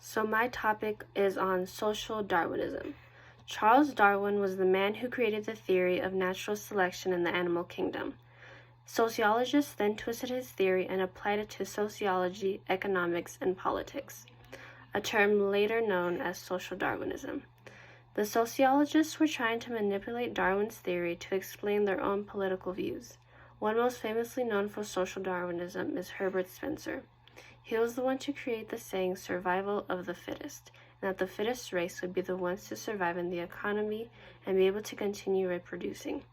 So my topic is on social Darwinism. Charles Darwin was the man who created the theory of natural selection in the animal kingdom. Sociologists then twisted his theory and applied it to sociology, economics, and politics, a term later known as social Darwinism. The sociologists were trying to manipulate Darwin's theory to explain their own political views. One most famously known for social Darwinism is Herbert Spencer. He was the one to create the saying survival of the fittest, and that the fittest race would be the ones to survive in the economy and be able to continue reproducing.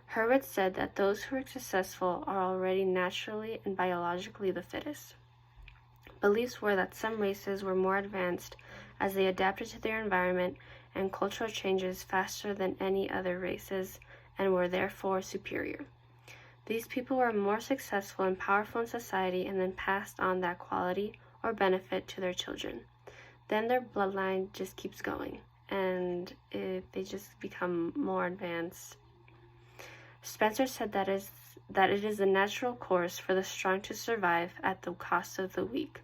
Herbert said that those who are successful are already naturally and biologically the fittest. Beliefs were that some races were more advanced as they adapted to their environment and cultural changes faster than any other races and were therefore superior. These people were more successful and powerful in society and then passed on that quality or benefit to their children. Then their bloodline just keeps going, and they just become more advanced. Spencer said that it is the natural course for the strong to survive at the cost of the weak.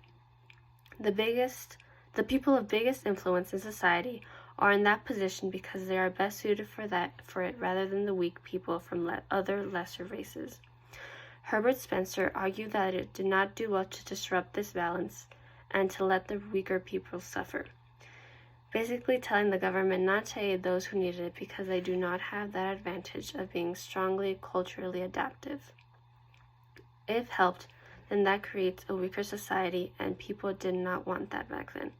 The people of biggest influence in society are in that position because they are best suited for it rather than the weak people from other lesser races. Herbert Spencer argued that it did not do well to disrupt this balance and to let the weaker people suffer, basically telling the government not to aid those who needed it because they do not have that advantage of being strongly culturally adaptive. If helped, then that creates a weaker society, and people did not want that back then.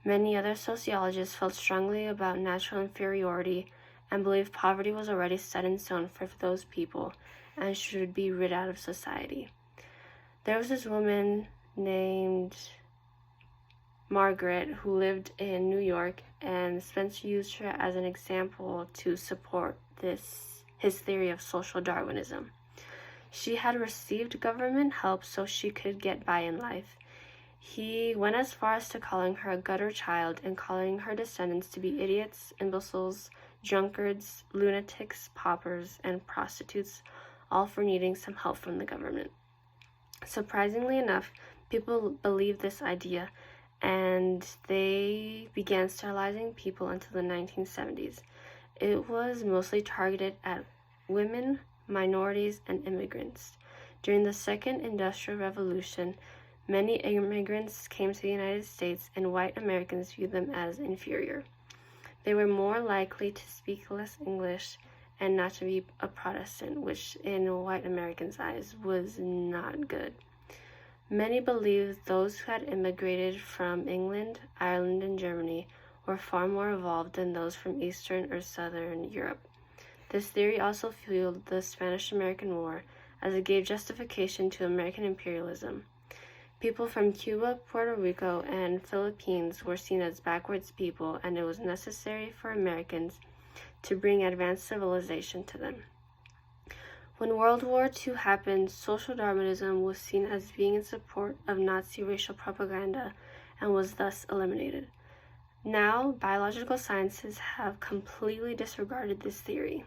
Many other sociologists felt strongly about natural inferiority and believed poverty was already set in stone for those people and should be rid out of society. There was this woman named Margaret who lived in New York, and Spencer used her as an example to support his theory of social Darwinism. She had received government help so she could get by in life. He went as far as to calling her a gutter child and calling her descendants to be idiots, imbeciles, drunkards, lunatics, paupers, and prostitutes, all for needing some help from the government. Surprisingly enough, people believed this idea, and they began sterilizing people until the 1970s. It was mostly targeted at women, minorities, and immigrants. During the Second Industrial Revolution, many immigrants came to the United States, and white Americans viewed them as inferior. They were more likely to speak less English and not to be a Protestant, which in white Americans' eyes was not good. Many believed those who had immigrated from England, Ireland, and Germany were far more evolved than those from Eastern or Southern Europe. This theory also fueled the Spanish-American War, as it gave justification to American imperialism. People from Cuba, Puerto Rico, and Philippines were seen as backwards people, and it was necessary for Americans to bring advanced civilization to them. When World War II happened, social Darwinism was seen as being in support of Nazi racial propaganda and was thus eliminated. Now, biological sciences have completely disregarded this theory.